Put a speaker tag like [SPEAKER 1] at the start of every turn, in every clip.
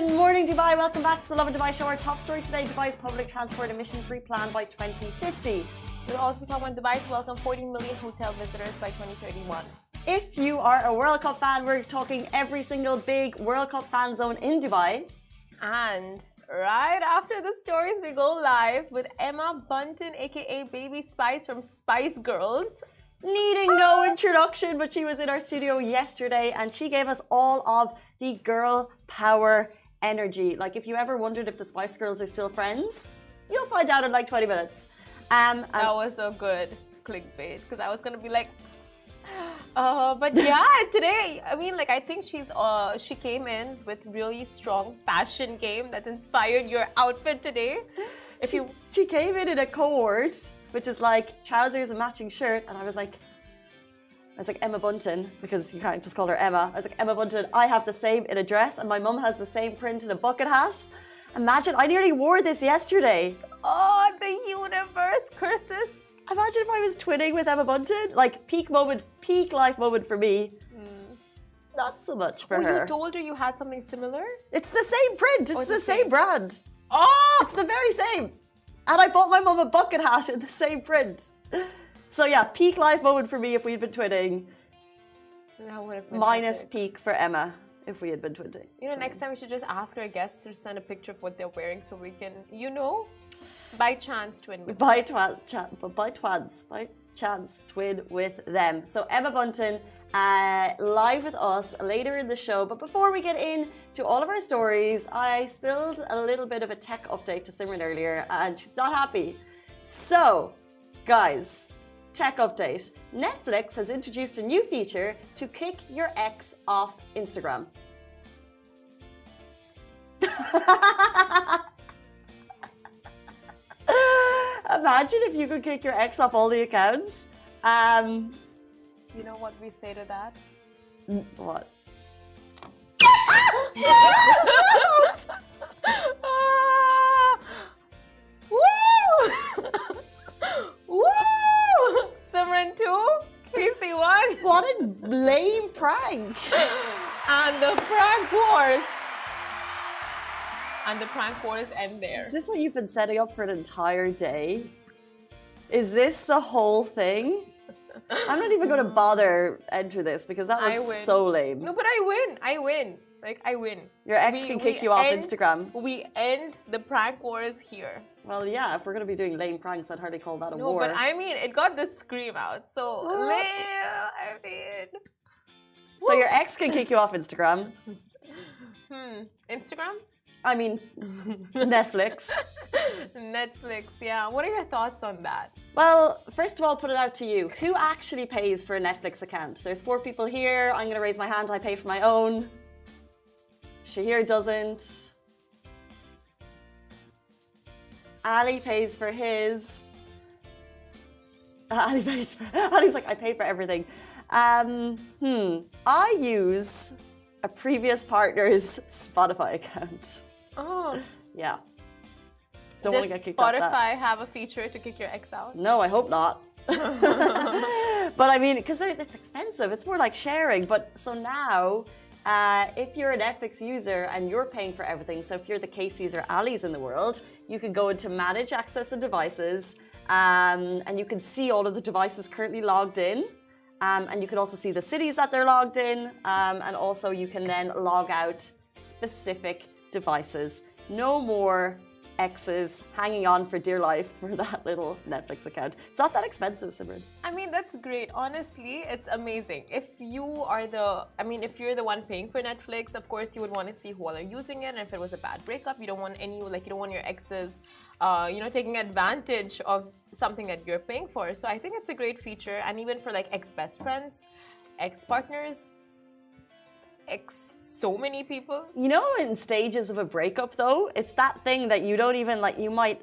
[SPEAKER 1] Good morning, Dubai. Welcome back to the Lovin Dubai show. Our top story today, Dubai's public transport emission-free plan by 2050.
[SPEAKER 2] We'll also be talking about Dubai to welcome 14 million hotel visitors by 2031.
[SPEAKER 1] If you are a World Cup fan, we're talking every single big World Cup fan zone in Dubai.
[SPEAKER 2] And right after the stories, we go live with Emma Bunton, aka Baby Spice from Spice Girls.
[SPEAKER 1] Needing no introduction, but she was in our studio yesterday and she gave us all of the girl power energy. Like, if you ever wondered if the Spice Girls are still friends, you'll find out in like 20 minutes.
[SPEAKER 2] That was a good clickbait because I was gonna be like, but yeah, today, I mean, like, I think she came in with really strong fashion game that inspired your outfit today.
[SPEAKER 1] She came in a cohort, which is like trousers and matching shirt, and I was like Emma Bunton, because you can't just call her Emma. I was like, Emma Bunton, I have the same in a dress, and my mum has the same print in a bucket hat. Imagine, I nearly wore this yesterday.
[SPEAKER 2] Oh, the universe curses.
[SPEAKER 1] Imagine if I was twinning with Emma Bunton. Like, peak life moment for me. Not so much for her.
[SPEAKER 2] You told her you had something similar?
[SPEAKER 1] It's the same print. It's the same brand.
[SPEAKER 2] Oh!
[SPEAKER 1] It's the very same. And I bought my mum a bucket hat in the same print. So yeah, peak life moment for me if we'd been twinning. Minus peak for Emma if we had been twinning.
[SPEAKER 2] You know, next time we should just ask our guests to send a picture of what they're wearing so we can, you know, by chance twin with them.
[SPEAKER 1] By chance twin with them. So Emma Bunton live with us later in the show. But before we get into all of our stories, I spilled a little bit of a tech update to Simran earlier and she's not happy. So, guys, tech update. Netflix has introduced a new feature to kick your ex off Instagram. Imagine if you could kick your ex off all the accounts.
[SPEAKER 2] You know what we say to that?
[SPEAKER 1] What?
[SPEAKER 2] Woo! Woo! Simran 2, Casey 1.
[SPEAKER 1] What a lame prank!
[SPEAKER 2] And the prank wars. And the prank wars end there.
[SPEAKER 1] Is this what you've been setting up for an entire day? Is this the whole thing? I'm not even going to bother enter this because that was so lame.
[SPEAKER 2] No, but I win. Like, I win.
[SPEAKER 1] Your ex can kick you off Instagram.
[SPEAKER 2] We end the prank wars here.
[SPEAKER 1] Well, yeah, if we're going to be doing lame pranks, I'd hardly call that a war.
[SPEAKER 2] No, but I mean, it got the scream out. So, lame, I mean.
[SPEAKER 1] So your ex can kick you off Instagram.
[SPEAKER 2] Instagram?
[SPEAKER 1] I mean, Netflix.
[SPEAKER 2] Netflix, yeah. What are your thoughts on that?
[SPEAKER 1] Well, first of all, put it out to you. Who actually pays for a Netflix account? There's 4 people here. I'm going to raise my hand. I pay for my own. Shahir doesn't. Ali pays for his. Ali's like, I pay for everything. I use a previous partner's Spotify account.
[SPEAKER 2] Oh.
[SPEAKER 1] Yeah. Don't want to get kicked out.
[SPEAKER 2] Does Spotify have a feature to kick your ex out?
[SPEAKER 1] No, I hope not. But I mean, because it's expensive. It's more like sharing. But so now, if you're a Netflix user and you're paying for everything, so if you're the Casey's or Ali's in the world, you can go into manage access and devices, and you can see all of the devices currently logged in. And you can also see the cities that they're logged in. And also you can then log out specific devices. No more exes hanging on for dear life for that little Netflix account. It's not that expensive, Simran.
[SPEAKER 2] I mean, that's great. Honestly, it's amazing. If you're the one paying for Netflix, of course, you would want to see who all are using it. And if it was a bad breakup, you don't want your exes, taking advantage of something that you're paying for. So I think it's a great feature. And even for like ex-best friends, ex-partners, so many people. You
[SPEAKER 1] know, in stages of a breakup though, it's that thing that you don't even like, you might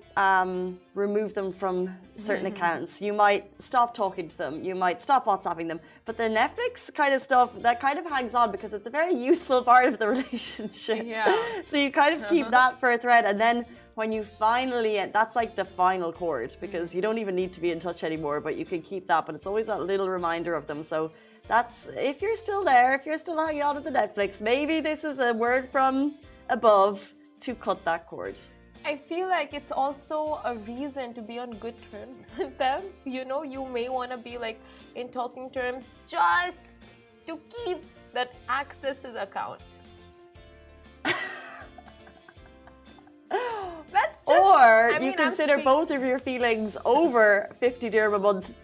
[SPEAKER 1] remove them from certain accounts, you might stop talking to them, you might stop WhatsApping them, but the Netflix kind of stuff, that kind of hangs on because it's a very useful part of the relationship.
[SPEAKER 2] Yeah.
[SPEAKER 1] So you kind of keep that for a thread, and then when you finally, that's like the final chord, because you don't even need to be in touch anymore, but you can keep that, but it's always that little reminder of them. So that's, if you're still there, if you're still hanging on to the Netflix, maybe this is a word from above to cut that cord?
[SPEAKER 2] I feel like it's also a reason to be on good terms with them. You know, you may want to be like in talking terms just to keep that access to the account. That's just,
[SPEAKER 1] Or
[SPEAKER 2] I mean,
[SPEAKER 1] you consider both of your feelings over 50 dirham a month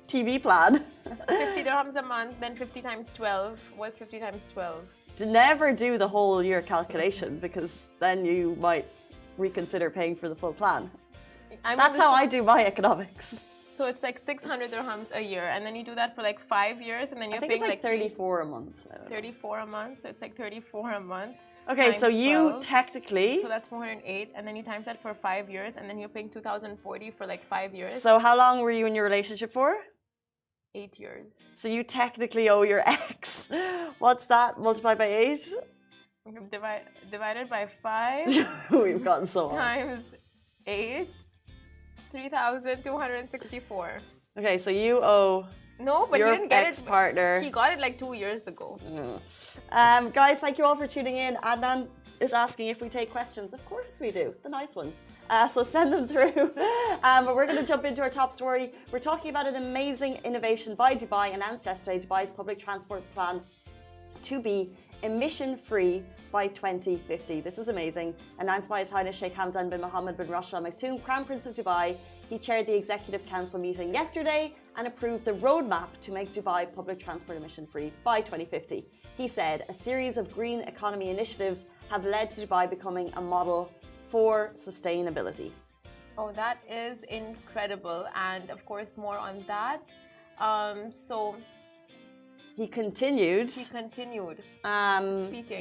[SPEAKER 1] TV plan.
[SPEAKER 2] 50 dirhams a month, then 50 times 12. What's 50 times 12?
[SPEAKER 1] To never do the whole year calculation, because then you might reconsider paying for the full plan. That's how I do my economics.
[SPEAKER 2] So it's like 600 dirhams a year, and then you do that for like 5 years, and then you're paying
[SPEAKER 1] like 34 a month.
[SPEAKER 2] 34 a month, so it's like 34 a month.
[SPEAKER 1] Okay, so you
[SPEAKER 2] 12,
[SPEAKER 1] technically...
[SPEAKER 2] So that's 408, and then you times that for 5 years, and then you're paying 2,040 for like 5 years.
[SPEAKER 1] So how long were you in your relationship for?
[SPEAKER 2] 8 years.
[SPEAKER 1] So you technically owe your ex. What's that multiplied by 8?
[SPEAKER 2] Divided by 5.
[SPEAKER 1] We've gotten so on.
[SPEAKER 2] Times 8. 3,264.
[SPEAKER 1] Okay, so you owe...
[SPEAKER 2] No, but
[SPEAKER 1] your
[SPEAKER 2] he didn't get
[SPEAKER 1] ex-partner.
[SPEAKER 2] He got it like 2 years ago.
[SPEAKER 1] Guys, thank you all for tuning in. Adnan is asking if we take questions. Of course we do, the nice ones. So send them through. But we're going to jump into our top story. We're talking about an amazing innovation by Dubai, announced yesterday, Dubai's public transport plan to be emission-free by 2050. This is amazing. Announced by His Highness Sheikh Hamdan bin Mohammed bin Rashid Al Maktoum, Crown Prince of Dubai. He chaired the Executive Council meeting yesterday and approved the roadmap to make Dubai public transport emission-free by 2050. He said a series of green economy initiatives have led to Dubai becoming a model for sustainability.
[SPEAKER 2] Oh, that is incredible. And of course, more on that.
[SPEAKER 1] He continued
[SPEAKER 2] speaking.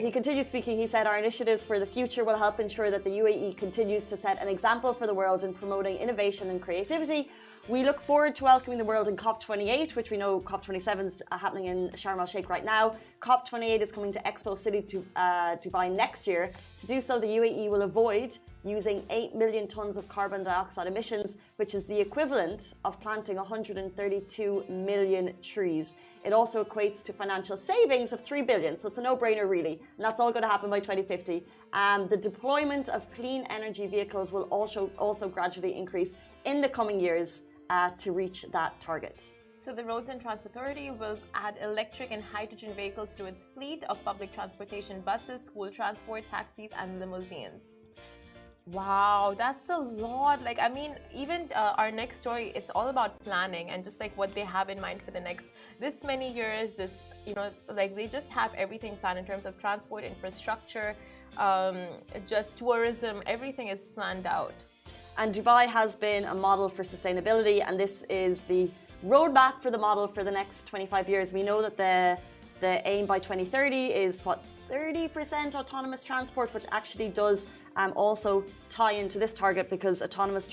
[SPEAKER 1] He continued speaking. He said, our initiatives for the future will help ensure that the UAE continues to set an example for the world in promoting innovation and creativity. We look forward to welcoming the world in COP28, which we know COP27 is happening in Sharm el Sheikh right now. COP28 is coming to Expo City to Dubai next year. To do so, the UAE will avoid using 8 million tons of carbon dioxide emissions, which is the equivalent of planting 132 million trees. It also equates to financial savings of 3 billion. So it's a no-brainer, really. And that's all going to happen by 2050. The deployment of clean energy vehicles will also gradually increase in the coming years to reach that target.
[SPEAKER 2] So the Roads and Transport Authority will add electric and hydrogen vehicles to its fleet of public transportation buses, school transport, taxis, and limousines. Wow, that's a lot. Like, I mean, even our next story, it's all about planning and just like what they have in mind for the next this many years. This, you know, like they just have everything planned in terms of transport, infrastructure, just tourism. Everything is planned out.
[SPEAKER 1] And Dubai has been a model for sustainability, and this is the roadmap for the model for the next 25 years. We know that the aim by 2030 is what, 30% autonomous transport, which actually does also tie into this target, because autonomous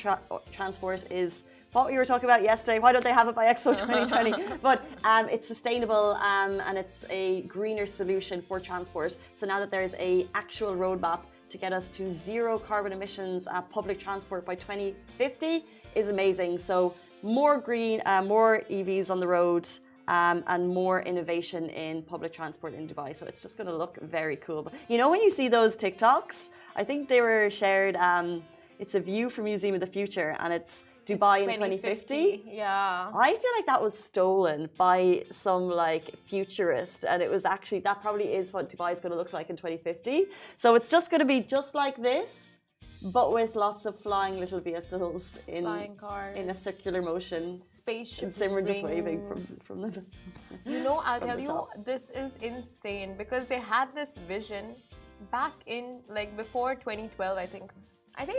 [SPEAKER 1] transport is what we were talking about yesterday. Why don't they have it by Expo 2020? But it's sustainable and it's a greener solution for transport. So now that there's an actual roadmap to get us to zero carbon emissions public transport by 2050 is amazing. So more green, more EVs on the road, and more innovation in public transport in Dubai. So it's just going to look very cool. But you know, when you see those TikToks, I think they were shared, it's a view from Museum of the Future, and it's Dubai in 2050.
[SPEAKER 2] Yeah.
[SPEAKER 1] I feel like that was stolen by some like futurist, and it was actually, that probably is what Dubai is going to look like in 2050. So it's just going to be just like this, but with lots of flying little vehicles in
[SPEAKER 2] flying cars,
[SPEAKER 1] in a circular motion.
[SPEAKER 2] Spaceship.
[SPEAKER 1] And Simran just waving from the.
[SPEAKER 2] You know, I'll tell you, this is insane, because they had this vision back in like before 2012, I think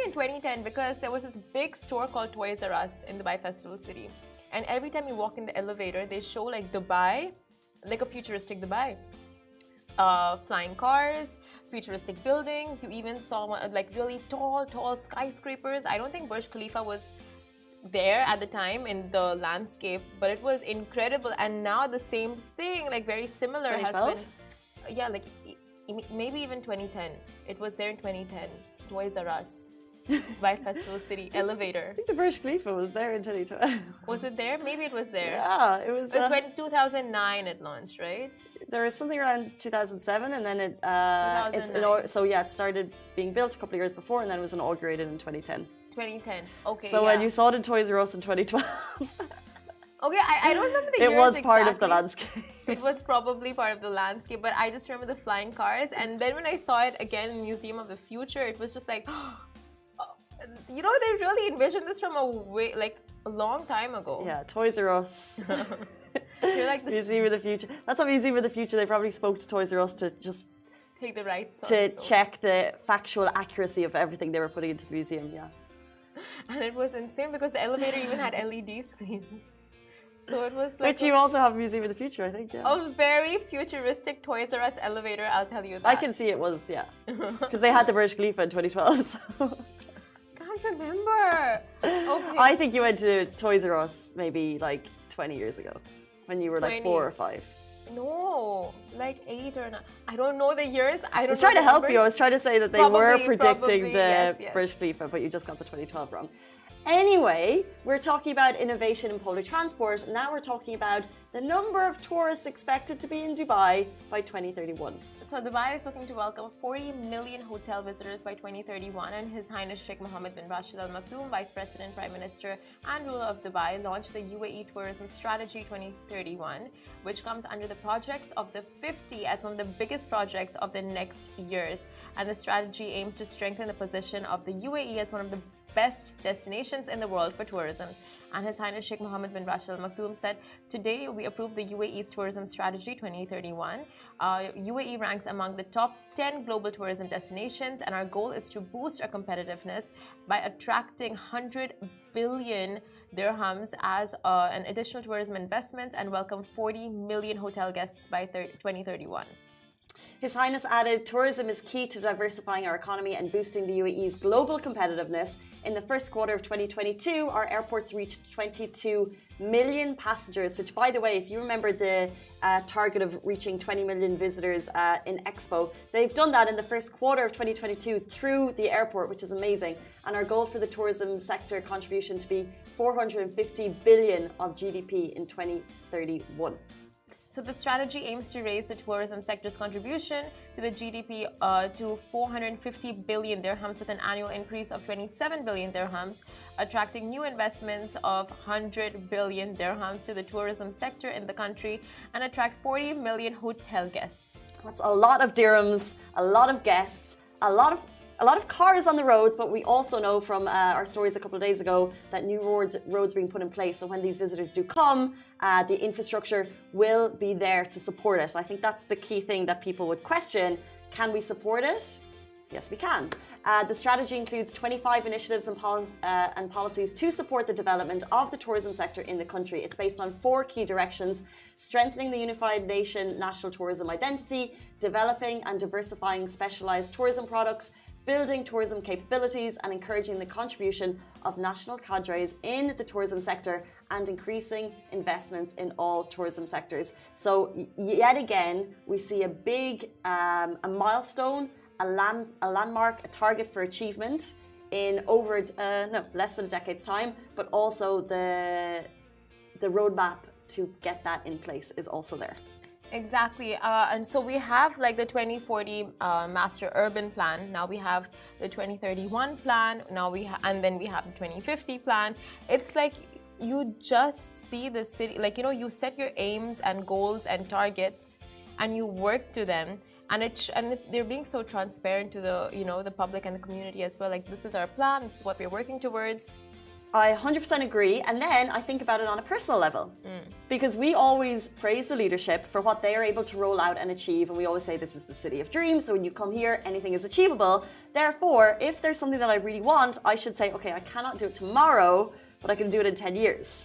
[SPEAKER 2] in 2010, because there was this big store called Toys R Us in Dubai Festival City, and every time you walk in the elevator, they show like Dubai, like a futuristic Dubai, flying cars, futuristic buildings. You even saw like really tall skyscrapers. I don't think Burj Khalifa was there at the time in the landscape, but it was incredible. And now the same thing, like very similar, has been, yeah, like maybe even 2010. It was there in 2010, Toys R Us. Dubai Festival City elevator.
[SPEAKER 1] I think the Burj Khalifa was there in 2012.
[SPEAKER 2] Was it there? Maybe it was there.
[SPEAKER 1] Yeah, it was.
[SPEAKER 2] 2009 it launched, right?
[SPEAKER 1] There was something around 2007, and then it.
[SPEAKER 2] 2009.
[SPEAKER 1] So yeah, it started being built a couple of years before, and then it was inaugurated in 2010.
[SPEAKER 2] 2010. Okay.
[SPEAKER 1] So when you saw it in Toys R Us in 2012.
[SPEAKER 2] Okay, I don't remember the years
[SPEAKER 1] it was part
[SPEAKER 2] exactly.
[SPEAKER 1] of the landscape.
[SPEAKER 2] It was probably part of the landscape, but I just remember the flying cars. And then when I saw it again in Museum of the Future, it was just like, you know, they really envisioned this from a long time ago.
[SPEAKER 1] Yeah, Toys R Us.
[SPEAKER 2] You're like
[SPEAKER 1] Museum of the Future. That's what Museum of the Future. They probably spoke to Toys R Us to just
[SPEAKER 2] take the rights
[SPEAKER 1] to check the factual accuracy of everything they were putting into the museum. Yeah.
[SPEAKER 2] And it was insane because the elevator even had LED screens. So it was like.
[SPEAKER 1] Which you also have Museum of the Future, I think. Yeah.
[SPEAKER 2] A very futuristic Toys R Us elevator, I'll tell you that.
[SPEAKER 1] I can see it was, yeah. Because they had the Burj Khalifa in 2012. So.
[SPEAKER 2] Can't remember. Okay.
[SPEAKER 1] I think you went to Toys R Us maybe like 20 years ago when you were like 4 or 5.
[SPEAKER 2] No, like 8 or 9. I don't know the years. I was
[SPEAKER 1] trying to help you. I was trying to say that they were predicting the
[SPEAKER 2] yes.
[SPEAKER 1] Burj Khalifa, but you just got the 2012 wrong. Anyway, we're talking about innovation in public transport. Now we're talking about the number of tourists expected to be in Dubai by 2031.
[SPEAKER 2] So Dubai is looking to welcome 40 million hotel visitors by 2031, and His Highness Sheikh Mohammed bin Rashid Al Maktoum, Vice President, Prime Minister and ruler of Dubai, launched the UAE Tourism Strategy 2031, which comes under the projects of the 50 as one of the biggest projects of the next years. And the strategy aims to strengthen the position of the UAE as one of the best destinations in the world for tourism. And His Highness Sheikh Mohammed bin Rashid Al Maktoum said, today we approved the UAE's Tourism Strategy 2031. UAE ranks among the top 10 global tourism destinations, and our goal is to boost our competitiveness by attracting 100 billion dirhams as an additional tourism investments and welcome 40 million hotel guests by 2031.
[SPEAKER 1] His Highness added, tourism is key to diversifying our economy and boosting the UAE's global competitiveness. In the first quarter of 2022, our airports reached 22 million passengers, which, by the way, if you remember the target of reaching 20 million visitors in Expo, they've done that in the first quarter of 2022 through the airport, which is amazing. And our goal for the tourism sector contribution to be 450 billion of GDP in 2031.
[SPEAKER 2] So the strategy aims to raise the tourism sector's contribution to the GDP to 450 billion dirhams with an annual increase of 27 billion dirhams, attracting new investments of 100 billion dirhams to the tourism sector in the country and attract 40 million hotel guests. That's
[SPEAKER 1] a lot of dirhams, a lot of guests, a lot of cars on the roads, but we also know from our stories a couple of days ago that new roads being put in place. So when these visitors do come, the infrastructure will be there to support it. I think that's the key thing that people would question. Can we support it? Yes, we can. The strategy includes 25 initiatives and policies to support the development of the tourism sector in the country. It's based on 4 key directions: strengthening the unified nation national tourism identity, developing and diversifying specialized tourism products, building tourism capabilities and encouraging the contribution of national cadres in the tourism sector, and increasing investments in all tourism sectors. So yet again, we see a big a milestone, a landmark, a target for achievement in over less than a decade's time, but also the roadmap to get that in place is also there.
[SPEAKER 2] Exactly, and so we have like the 2040 Master Urban Plan. Now we have the 2031 plan. And then we have the 2050 plan. It's like you just see the city, like, you know, you set your aims and goals and targets, and you work to them. And they're being so transparent to the public and the community as well. Like, this is our plan. This is what we're working towards.
[SPEAKER 1] I 100% agree. And then I think about it on a personal level. Because we always praise the leadership for what they are able to roll out and achieve. And we always say this is the city of dreams. So when you come here, anything is achievable. Therefore, if there's something that I really want, I should say, okay, I cannot do it tomorrow, but I can do it in 10 years.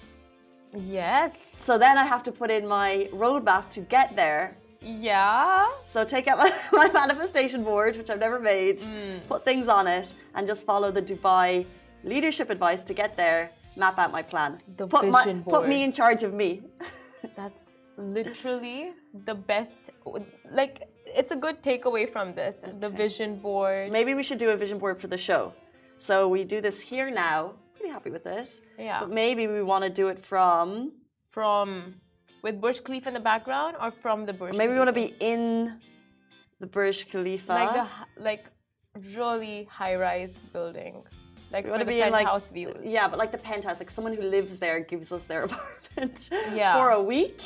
[SPEAKER 2] Yes.
[SPEAKER 1] So then I have to put in my roadmap to get there.
[SPEAKER 2] Yeah.
[SPEAKER 1] So take out my manifestation board, which I've never made, put things on it, and just follow the Dubai leadership advice to get there, map out my plan.
[SPEAKER 2] The vision board.
[SPEAKER 1] Put me in charge of me.
[SPEAKER 2] That's literally the best. Like, it's a good takeaway from this. The vision board.
[SPEAKER 1] Maybe we should do a vision board for the show. So we do this here now. Pretty happy with it.
[SPEAKER 2] Yeah.
[SPEAKER 1] But maybe we want to do it from
[SPEAKER 2] with Burj Khalifa in the background or from the Burj Khalifa?
[SPEAKER 1] Maybe we want to be in the Burj Khalifa.
[SPEAKER 2] Like really high-rise building. Like
[SPEAKER 1] we
[SPEAKER 2] for the
[SPEAKER 1] be
[SPEAKER 2] penthouse views.
[SPEAKER 1] Yeah, but like the penthouse, like someone who lives there gives us their apartment for a week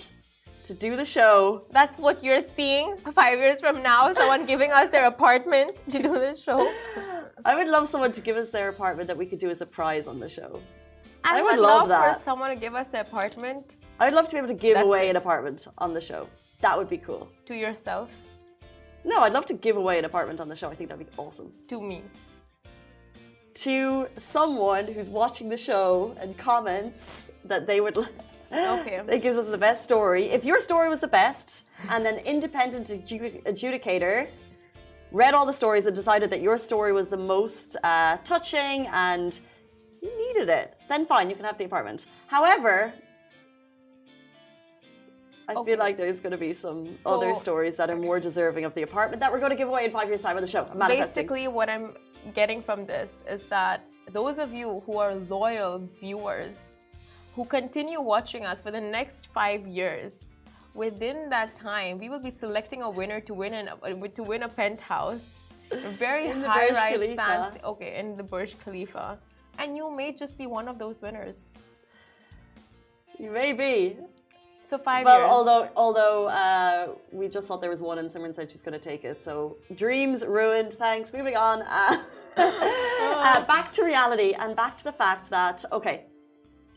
[SPEAKER 1] to do the show.
[SPEAKER 2] That's what you're seeing 5 years from now, someone giving us their apartment to do the show.
[SPEAKER 1] I would love someone to give us their apartment that we could do as a prize on the show.
[SPEAKER 2] I would love that. For someone to give us their apartment.
[SPEAKER 1] I would love to be able to give away an apartment on the show. That would be cool.
[SPEAKER 2] To yourself?
[SPEAKER 1] No, I'd love to give away an apartment on the show. I think that'd be awesome.
[SPEAKER 2] To me?
[SPEAKER 1] To someone who's watching the show and comments that they would...
[SPEAKER 2] Okay.
[SPEAKER 1] It gives us the best story. If your story was the best and an independent adjudicator read all the stories and decided that your story was the most touching and you needed it, then fine, you can have the apartment. However, I feel like there's going to be some other stories that are more deserving of the apartment that we're going to give away in 5 years' time on the show.
[SPEAKER 2] Basically, what I'm getting from this is that those of you who are loyal viewers who continue watching us for the next 5 years, within that time, we will be selecting a winner to win a penthouse, a very high-rise fancy, in the Burj Khalifa, and you may just be one of those winners.
[SPEAKER 1] You may be.
[SPEAKER 2] So 5 years.
[SPEAKER 1] Although we just thought there was one, and Simran said she's going to take it. So dreams ruined. Thanks. Moving on. Back to reality and back to the fact that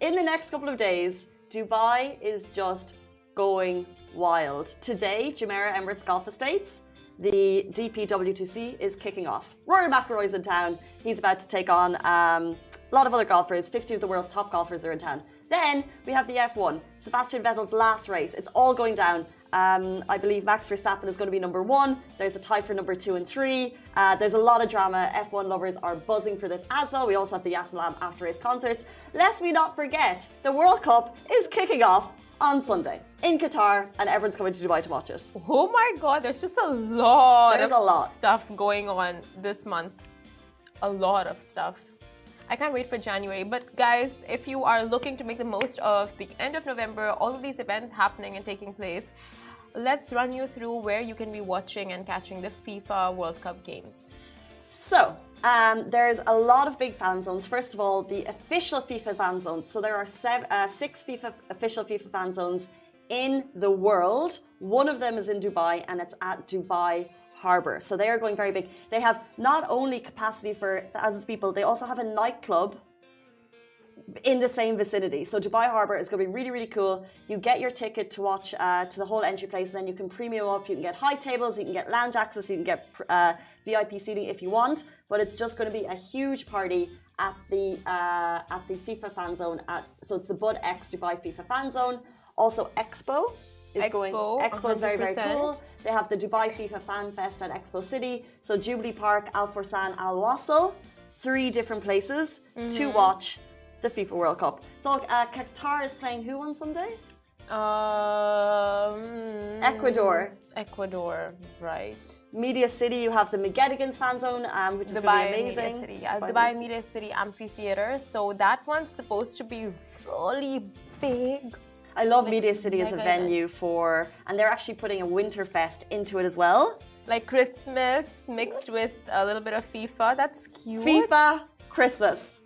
[SPEAKER 1] in the next couple of days, Dubai is just going wild. Today, Jumeirah Emirates Golf Estates, the DPWTC is kicking off. Rory McIlroy's in town. He's about to take on a lot of other golfers. 50 of the world's top golfers are in town. Then we have the F1, Sebastian Vettel's last race. It's all going down. I believe Max Verstappen is going to be number 1. There's a tie for number 2 and 3. There's a lot of drama. F1 lovers are buzzing for this as well. We also have the Yas Salam after race concerts. Lest we not forget, the World Cup is kicking off on Sunday in Qatar, and everyone's coming to Dubai to watch it.
[SPEAKER 2] Oh my God, there's just a lot of stuff going on this month. A lot of stuff. I can't wait for January. But guys, if you are looking to make the most of the end of November, all of these events happening and taking place, let's run you through where you can be watching and catching the FIFA World Cup games.
[SPEAKER 1] So, there's a lot of big fan zones. First of all, the official FIFA fan zones. So there are 6 official FIFA fan zones in the world. One of them is in Dubai, and it's at Dubai Harbour. So they are going very big. They have not only capacity for thousands of people, they also have a nightclub in the same vicinity. So Dubai Harbour is going to be really, really cool. You get your ticket to watch to the whole entry place, and then you can premium up. You can get high tables, you can get lounge access, you can get VIP seating if you want. But it's just going to be a huge party at the FIFA fan zone. So it's the Bud X Dubai FIFA fan zone. Also Expo is very, very cool. They have the Dubai FIFA Fan Fest at Expo City. So Jubilee Park, Al Forsan, Al Wasl, 3 different places to watch the FIFA World Cup. So Qatar is playing who on Sunday? Ecuador,
[SPEAKER 2] right.
[SPEAKER 1] Media City, you have the McGettigans fan zone, which is going to be amazing.
[SPEAKER 2] Dubai Media City Amphitheater. So that one's supposed to be really big.
[SPEAKER 1] I love Media City as a venue and they're actually putting a Winterfest into it as well.
[SPEAKER 2] Like Christmas mixed with a little bit of FIFA. That's cute.
[SPEAKER 1] FIFA, Christmas.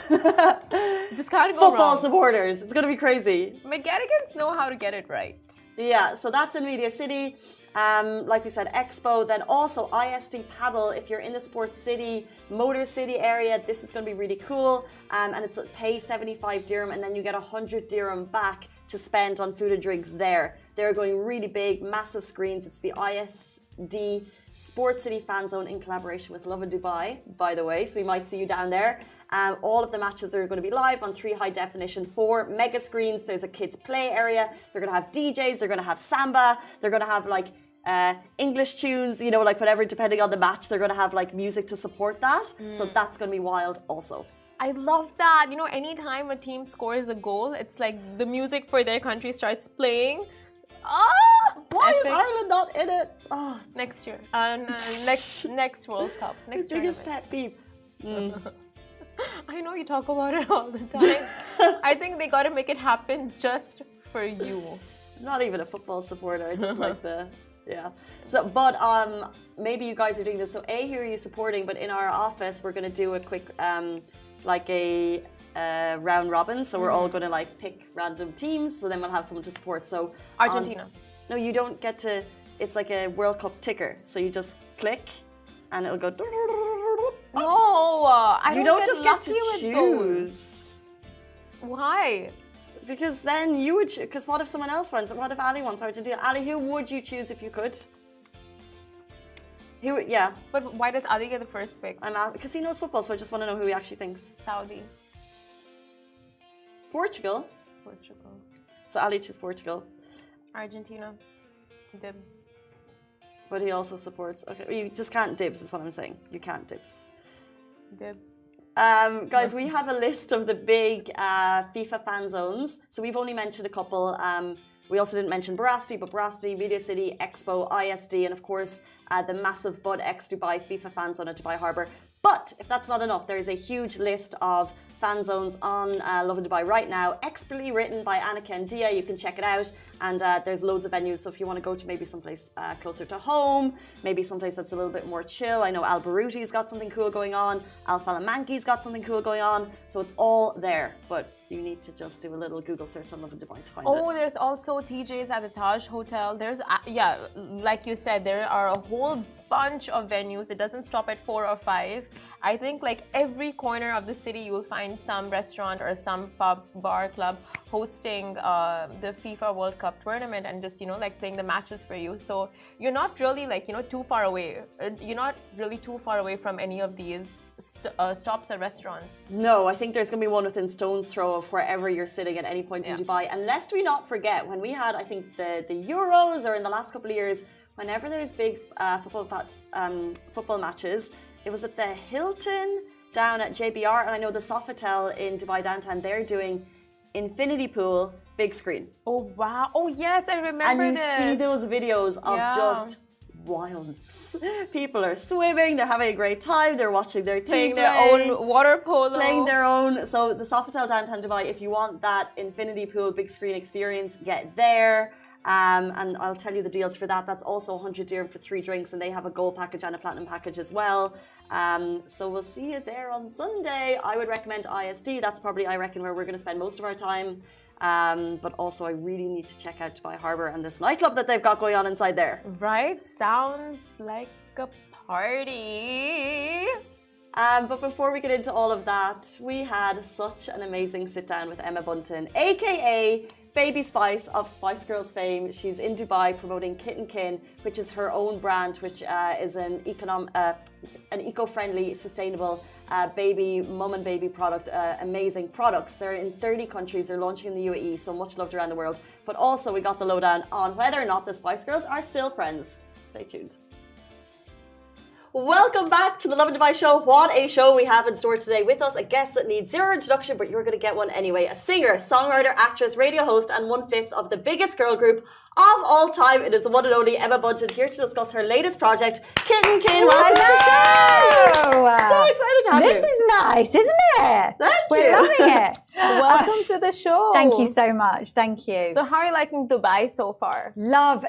[SPEAKER 2] Just can't go
[SPEAKER 1] Football
[SPEAKER 2] wrong.
[SPEAKER 1] Supporters. It's going to be crazy.
[SPEAKER 2] McGettigans know how to get it right.
[SPEAKER 1] Yeah, so that's in Media City. Like we said, Expo. Then also ISD Paddle. If you're in the Sports City, Motor City area, this is going to be really cool. And it's pay 75 dirham and then you get 100 dirham back to spend on food and drinks there. They're going really big, massive screens. It's the ISD Sports City fan zone in collaboration with Lovin Dubai, by the way. So we might see you down there. All of the matches are going to be live on 3 high definition 4 mega screens. There's a kids play area. They're going to have DJs. They're going to have samba. They're going to have like English tunes, like whatever, depending on the match. They're going to have like music to support that. So that's going to be wild also.
[SPEAKER 2] I love that. Anytime a team scores a goal, it's like the music for their country starts playing.
[SPEAKER 1] Why is Ireland not in it?
[SPEAKER 2] Next year. Next World Cup. Next
[SPEAKER 1] biggest pet peeve.
[SPEAKER 2] I know you talk about it all the time. I think they got to make it happen just for you.
[SPEAKER 1] I'm not even a football supporter. I just like yeah. So, but maybe you guys are doing this. So, who are you supporting? But in our office, we're going to do a quick, like a round robin. So we're all going to like pick random teams. So then we'll have someone to support. So
[SPEAKER 2] Argentina.
[SPEAKER 1] No, you don't get to. It's like a World Cup ticker. So you just click, and it'll go.
[SPEAKER 2] No,
[SPEAKER 1] you don't just get to choose.
[SPEAKER 2] Why?
[SPEAKER 1] Because then you would. Because what if someone else wants it? What if Ali wants Argentina? Ali, who would you choose if you could? Who? Yeah.
[SPEAKER 2] But why does Ali get the first pick?
[SPEAKER 1] Because he knows football, so I just want to know who he actually thinks.
[SPEAKER 2] Saudi.
[SPEAKER 1] Portugal. So Ali chooses Portugal.
[SPEAKER 2] Argentina. Dibs.
[SPEAKER 1] But he also supports. Okay, you just can't dibs. Is what I'm saying. You can't dibs.
[SPEAKER 2] Dibs.
[SPEAKER 1] Guys, we have a list of the big FIFA fan zones. So we've only mentioned a couple. We also didn't mention Barasti, but Barasti, Media City, Expo, ISD, and of course the massive Bud X Dubai FIFA fan zone at Dubai Harbour. But if that's not enough, there is a huge list of fan zones on Lovin Dubai right now, expertly written by Annika and Dia. You can check it out, and there's loads of venues. So if you want to go to maybe someplace closer to home, maybe someplace that's a little bit more chill. I know Al Baruti's got something cool going on. Al Falamanki's got something cool going on. So it's all there, but you need to just do a little Google search on Lovin Dubai to find it.
[SPEAKER 2] Oh, there's also TJ's at the Taj Hotel. There's, yeah, like you said, there are a whole bunch of venues. It doesn't stop at 4 or 5. I think like every corner of the city you will find some restaurant or some pub, bar, club hosting the FIFA World Cup tournament and just, you know, like playing the matches for you. So you're not really like, you know, too far away. You're not really too far away from any of these stops at restaurants.
[SPEAKER 1] No, I think there's going to be one within stone's throw of wherever you're sitting at any point in Dubai. And lest we not forget, when we had, I think, the Euros or in the last couple of years, whenever there's big football matches, it was at the Hilton down at JBR, and I know the Sofitel in Dubai downtown, they're doing infinity pool, big screen.
[SPEAKER 2] Oh, wow. Oh, yes, I remember
[SPEAKER 1] and
[SPEAKER 2] this.
[SPEAKER 1] And you see those videos of just wildness. People are swimming, they're having a great time, they're watching their team
[SPEAKER 2] playing their own water polo.
[SPEAKER 1] Playing their own. So the Sofitel downtown Dubai, if you want that infinity pool, big screen experience, get there. And I'll tell you the deals for that. That's also 100 dirham for 3 drinks, and they have a gold package and a platinum package as well. So we'll see you there on Sunday. I would recommend ISD. That's probably, I reckon, where we're going to spend most of our time. But also, I really need to check out Dubai Harbour and this nightclub that they've got going on inside there.
[SPEAKER 2] Right? Sounds like a party.
[SPEAKER 1] But before we get into all of that, we had such an amazing sit down with Emma Bunton, aka Baby Spice of Spice Girls fame. She's in Dubai promoting Kitten Kin, which is her own brand, which is an eco-friendly, sustainable baby, mum and baby product. Amazing products. They're in 30 countries. They're launching in the UAE, so much loved around the world. But also, we got the lowdown on whether or not the Spice Girls are still friends. Stay tuned. Welcome back to the Lovin Dubai show. What a show we have in store today. With us, a guest that needs zero introduction, but you're going to get one anyway. A singer, songwriter, actress, radio host, and 1/5 of the biggest girl group of all time. It is the one and only Emma Bunton, here to discuss her latest project, Kitten Kin. Welcome to the show. So excited to have you.
[SPEAKER 3] This is nice, isn't it?
[SPEAKER 1] We're
[SPEAKER 3] loving it.
[SPEAKER 2] Welcome to the show.
[SPEAKER 3] Thank you so much. Thank you.
[SPEAKER 2] So how are you liking Dubai so far?
[SPEAKER 3] Love.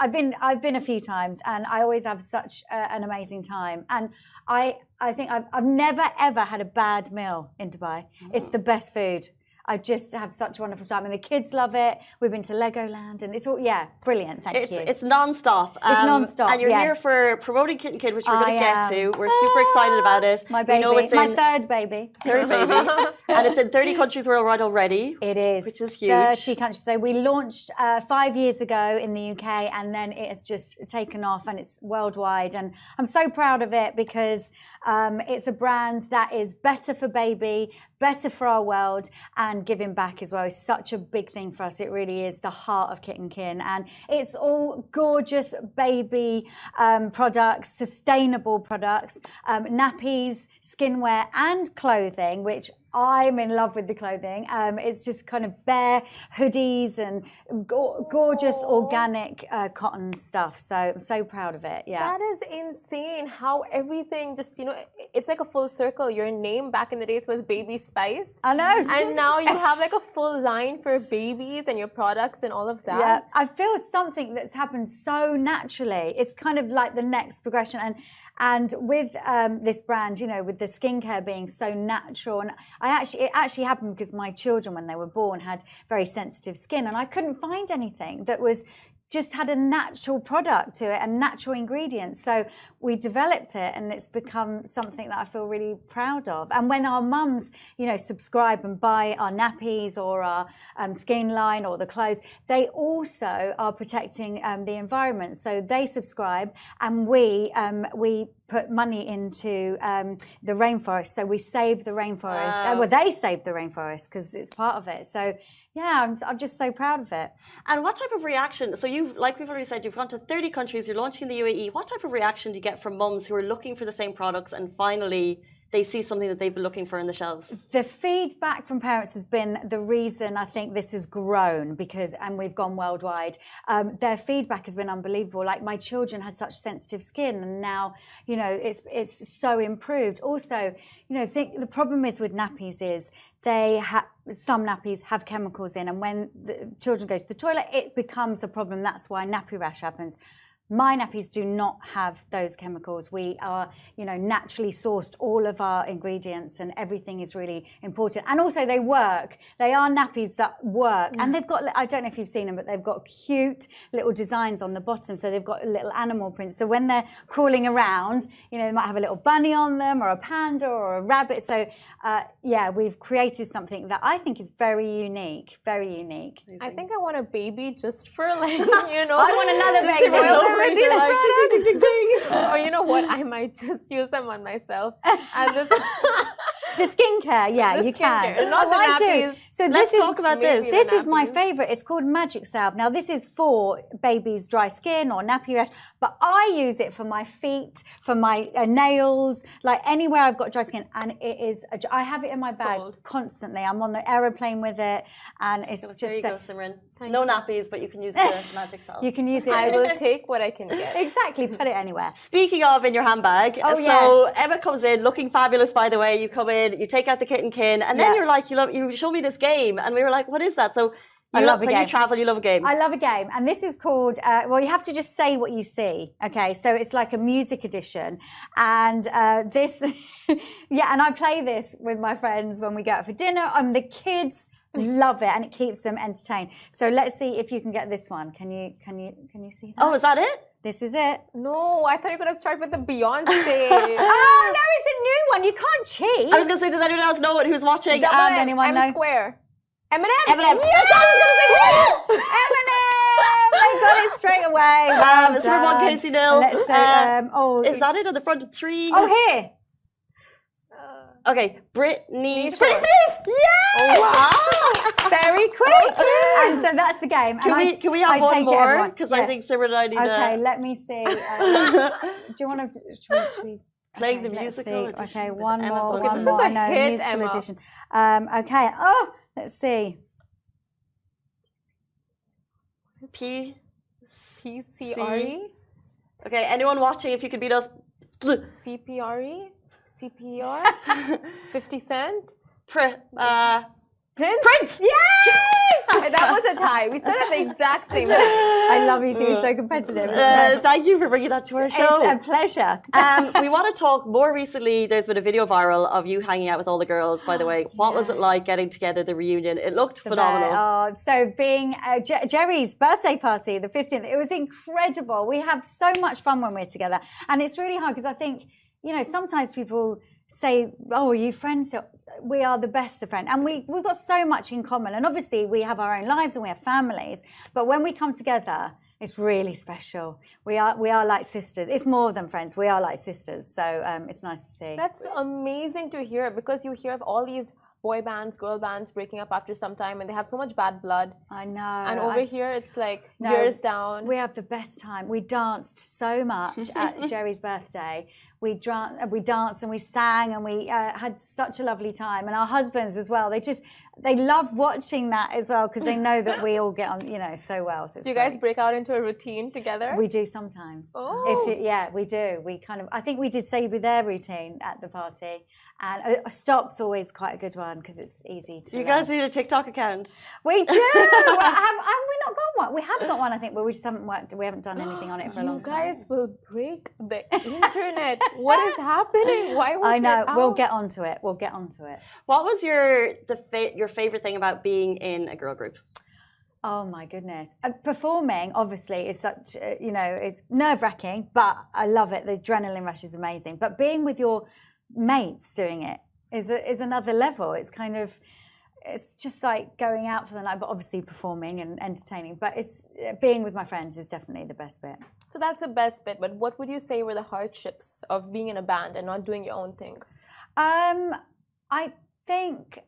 [SPEAKER 3] I've been a few times, and I always have such an amazing time. And I think I've never ever had a bad meal in Dubai. It's the best food. I just have such a wonderful time, and the kids love it. We've been to Legoland, and it's all brilliant. Thank you.
[SPEAKER 1] It's non-stop.
[SPEAKER 3] It's non-stop.
[SPEAKER 1] And you're here for promoting Kitten Kid, which we're going to get to. We're super excited about it.
[SPEAKER 3] My baby, my third baby.
[SPEAKER 1] Third baby, and it's in 30 countries worldwide already.
[SPEAKER 3] It is,
[SPEAKER 1] which is huge.
[SPEAKER 3] 30 countries. So we launched 5 years ago in the UK, and then it has just taken off, and it's worldwide. And I'm so proud of it because it's a brand that is better for baby, better for our world, and giving back as well is such a big thing for us. It really is the heart of Kitten Kin, and it's all gorgeous baby products, sustainable products, nappies, skinwear, and clothing, which I'm in love with the clothing. It's just kind of bare hoodies and gorgeous organic cotton stuff. So I'm so proud of it. Yeah.
[SPEAKER 2] That is insane how everything just, it's like a full circle. Your name back in the days was Baby Spice.
[SPEAKER 3] I know.
[SPEAKER 2] And now you have like a full line for babies and your products and all of that.
[SPEAKER 3] Yeah. I feel something that's happened so naturally. It's kind of like the next progression. And with this brand, with the skincare being so natural, and it actually happened because my children, when they were born, had very sensitive skin, and I couldn't find anything that was just had a natural product to it and natural ingredients. So we developed it, and it's become something that I feel really proud of. And when our mums, subscribe and buy our nappies or our skin line or the clothes, they also are protecting the environment. So they subscribe, and we put money into the rainforest. So we save the rainforest.
[SPEAKER 1] Wow.
[SPEAKER 3] Well, they save the rainforest because it's part of it. So yeah, I'm just so proud of it.
[SPEAKER 1] And what type of reaction? So like we've already said, you've gone to 30 countries, you're launching in the UAE. What type of reaction do you get from mums who are looking for the same products and finally they see something that they've been looking for in the shelves?
[SPEAKER 3] The feedback from parents has been the reason I think this has grown, and we've gone worldwide. Their feedback has been unbelievable. Like, my children had such sensitive skin, and now, it's so improved. Also, the problem is with nappies is some nappies have chemicals in, and when the children go to the toilet, it becomes a problem. That's why nappy rash happens. My nappies do not have those chemicals. We are, naturally sourced all of our ingredients, and everything is really important. And also, they work. They are nappies that work. And they've got, I don't know if you've seen them, but they've got cute little designs on the bottom. So they've got a little animal print. So when they're crawling around, they might have a little bunny on them, or a panda, or a rabbit. So, we've created something that I think is very unique. Very unique.
[SPEAKER 2] I think I want a baby just for
[SPEAKER 3] I want another baby.
[SPEAKER 1] Like, ding, ding, ding, ding.
[SPEAKER 2] Or you know what? I might just use them on myself. And
[SPEAKER 3] the skincare, you can.
[SPEAKER 2] Not the nappies.
[SPEAKER 3] So
[SPEAKER 1] Let's talk about this.
[SPEAKER 3] This is my favorite. It's called Magic Salve. Now, this is for babies' dry skin or nappy rash, but I use it for my feet, for my nails, like anywhere I've got dry skin, and it is. I have it in my bag constantly. I'm on the aeroplane with it, and it's just.
[SPEAKER 1] There you go, Simran. No nappies, but you can use the Magic Salve.
[SPEAKER 3] You can use it.
[SPEAKER 2] I will take what I can get.
[SPEAKER 3] Exactly, put it anywhere.
[SPEAKER 1] Speaking of in your handbag, so Emma comes in looking fabulous, by the way. You come in, you take out the kit and kin, and then you're like, you show me this game, and we were like, what is that? So when you travel, you love a game.
[SPEAKER 3] I love a game, and this is called. You have to just say what you see. Okay, so it's like a music edition, and this, and I play this with my friends when we go out for dinner. The kids love it, and it keeps them entertained. So let's see if you can get this one. Can you see that?
[SPEAKER 1] Oh, is that it?
[SPEAKER 3] This is it.
[SPEAKER 2] No, I thought you were gonna start with the Beyonce.
[SPEAKER 3] Oh no, it's a new one. You can't cheat.
[SPEAKER 1] I was gonna say, does anyone else know who's watching?
[SPEAKER 3] Anyone know?
[SPEAKER 2] Square. Eminem.
[SPEAKER 3] Yes, I was gonna say Eminem. They got it straight away.
[SPEAKER 1] It's for 1 Casey nil.
[SPEAKER 3] Let's say,
[SPEAKER 1] is that it on the front of 3?
[SPEAKER 3] Oh, here.
[SPEAKER 1] Okay, Britney
[SPEAKER 3] Spears. Yes!
[SPEAKER 1] Oh, wow.
[SPEAKER 3] Very quick. And so that's the game.
[SPEAKER 1] Can we have one more? Because I think Simran and I need
[SPEAKER 3] Okay, let me see. Do you want to... Should we
[SPEAKER 1] playing the musical edition?
[SPEAKER 3] Okay, one more.
[SPEAKER 2] This is a hit,
[SPEAKER 3] musical
[SPEAKER 2] Emma.
[SPEAKER 3] edition. Okay. Oh, let's see.
[SPEAKER 2] CPRE.
[SPEAKER 1] Okay, anyone watching, if you could beat us.
[SPEAKER 2] CPRE. CPR. 50 Cent.
[SPEAKER 3] Prince.
[SPEAKER 2] Yes! That was a tie. We still have the exact same time.
[SPEAKER 3] I love you too. You're so competitive.
[SPEAKER 1] Thank you for bringing that to our show.
[SPEAKER 3] It's a pleasure.
[SPEAKER 1] We want to talk more recently. There's been a video viral of you hanging out with all the girls, by the way. What was it like getting together, the reunion? It looked phenomenal.
[SPEAKER 3] So being Jerry's birthday party, the 15th, it was incredible. We have so much fun when we're together. And it's really hard because I think, sometimes people say, oh, are you friends? We are the best of friends. And we've got so much in common. And obviously we have our own lives and we have families. But when we come together, it's really special. We are like sisters. It's more than friends. We are like sisters. So it's nice to see.
[SPEAKER 2] That's amazing to hear, because you hear of all these boy bands, girl bands breaking up after some time, and they have so much bad blood.
[SPEAKER 3] I know.
[SPEAKER 2] And over here, it's like years down.
[SPEAKER 3] We have the best time. We danced so much at Jerry's birthday. We danced and we sang and we had such a lovely time. And our husbands as well. They love watching that as well because they know that we all get on, so well. So
[SPEAKER 2] do you guys break out into a routine together?
[SPEAKER 3] We do sometimes.
[SPEAKER 2] Oh.
[SPEAKER 3] We do. I think we did Say Be There routine at the party. And a stop's always quite a good one because it's easy to.
[SPEAKER 1] You guys need a TikTok account.
[SPEAKER 3] We do. Have we not got one? We have got one, I think, but we just haven't worked. We haven't done anything on it for a long time.
[SPEAKER 2] You guys will break the internet. What is happening? Why was
[SPEAKER 3] I know.
[SPEAKER 2] It out?
[SPEAKER 3] We'll get onto it.
[SPEAKER 1] What was your favorite thing about being in a girl group?
[SPEAKER 3] Oh my goodness. Performing obviously is such, is nerve-wracking, but I love it. The adrenaline rush is amazing. But being with your mates doing it is another level. It's just like going out for the night, but obviously performing and entertaining. But it's being with my friends is definitely the best bit.
[SPEAKER 2] So that's the best bit. But what would you say were the hardships of being in a band and not doing your own thing?
[SPEAKER 3] I think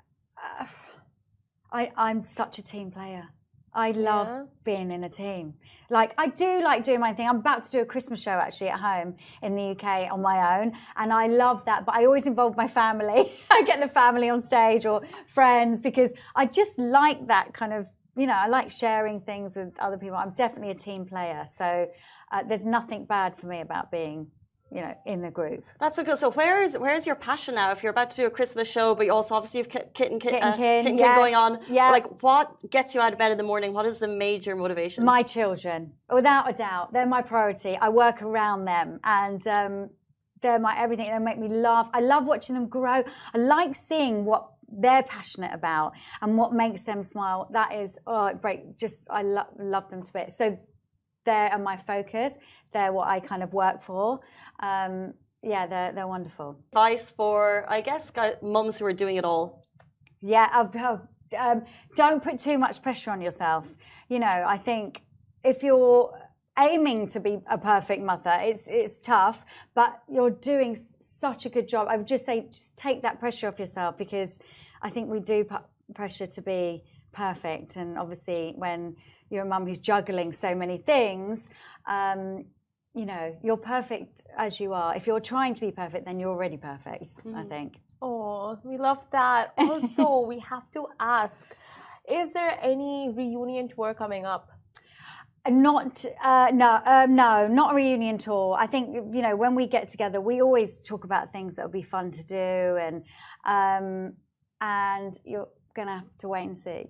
[SPEAKER 3] I'm such a team player. I love being in a team. Like, I do like doing my thing. I'm about to do a Christmas show actually at home in the UK on my own. And I love that. But I always involve my family. I get the family on stage or friends because I just like that kind of, I like sharing things with other people. I'm definitely a team player. So there's nothing bad for me about being in the group.
[SPEAKER 1] That's so good. So where's your passion now? If you're about to do a Christmas show, but you also obviously have Kit and Kin going on.
[SPEAKER 3] Yeah.
[SPEAKER 1] Like, what gets you out of bed in the morning? What is the major motivation?
[SPEAKER 3] My children, without a doubt, they're my priority. I work around them, and they're my everything. They make me laugh. I love watching them grow. I like seeing what they're passionate about and what makes them smile. That is great. I love them to bits. So they're my focus. They're what I kind of work for. They're wonderful.
[SPEAKER 1] Advice for, I guess, mums who are doing it all.
[SPEAKER 3] Yeah, don't put too much pressure on yourself. I think if you're aiming to be a perfect mother, it's tough, but you're doing such a good job. I would just say, just take that pressure off yourself because I think we do put pressure to be perfect. And obviously when you're a mum who's juggling so many things, you're perfect as you are. If you're trying to be perfect, then you're already perfect, I think.
[SPEAKER 2] Oh, we love that. Also, we have to ask, is there any reunion tour coming up?
[SPEAKER 3] Not a reunion tour. I think, when we get together, we always talk about things that would be fun to do. And you're going to have to wait and see.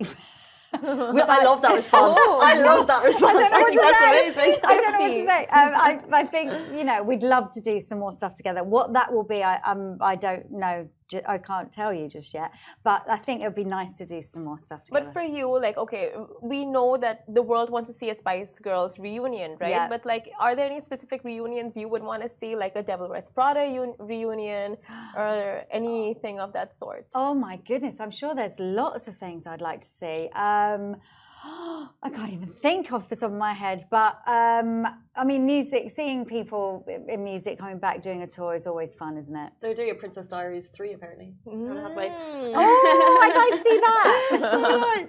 [SPEAKER 1] I love that response. I love that response. I think that's amazing.
[SPEAKER 3] I don't know what to say. I think we'd love to do some more stuff together. What that will be, I don't know. I can't tell you just yet. But I think it would be nice to do some more stuff together.
[SPEAKER 2] But for you, we know that the world wants to see a Spice Girls reunion, right?
[SPEAKER 3] Yeah.
[SPEAKER 2] But are there any specific reunions you would want to see, like a Devil Wears Prada reunion or anything of that sort?
[SPEAKER 3] Oh my goodness, I'm sure there's lots of things I'd like to see. I can't even think off the top of my head, but music, seeing people in music coming back doing a tour is always fun, isn't it?
[SPEAKER 1] They're doing a Princess Diaries 3 apparently.
[SPEAKER 3] Oh, I'd like to see that.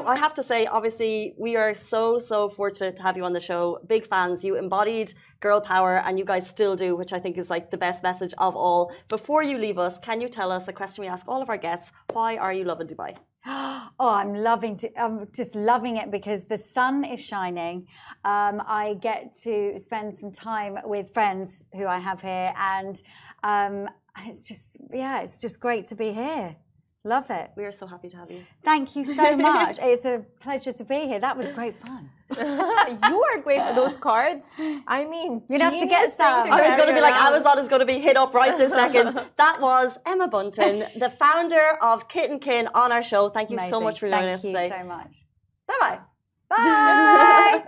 [SPEAKER 1] I have to say, obviously, we are so fortunate to have you on the show. Big fans. You embodied girl power, and you guys still do, which I think is like the best message of all. Before you leave us, can you tell us a question we ask all of our guests? Why are you loving Dubai?
[SPEAKER 3] I'm just loving it because the sun is shining. I get to spend some time with friends who I have here, and it's just great to be here. Love it.
[SPEAKER 1] We are so happy to have you.
[SPEAKER 3] Thank you so much. It's a pleasure to be here. That was great fun.
[SPEAKER 2] You are great for those cards. I mean,
[SPEAKER 3] you'd have to get some.
[SPEAKER 1] I was going to be like, Amazon is going to be hit up right this second. That was Emma Bunton, the founder of Kit and Kin, on our show. Thank you so much for joining us today.
[SPEAKER 3] Thank you so much.
[SPEAKER 1] Bye-bye.
[SPEAKER 3] Bye.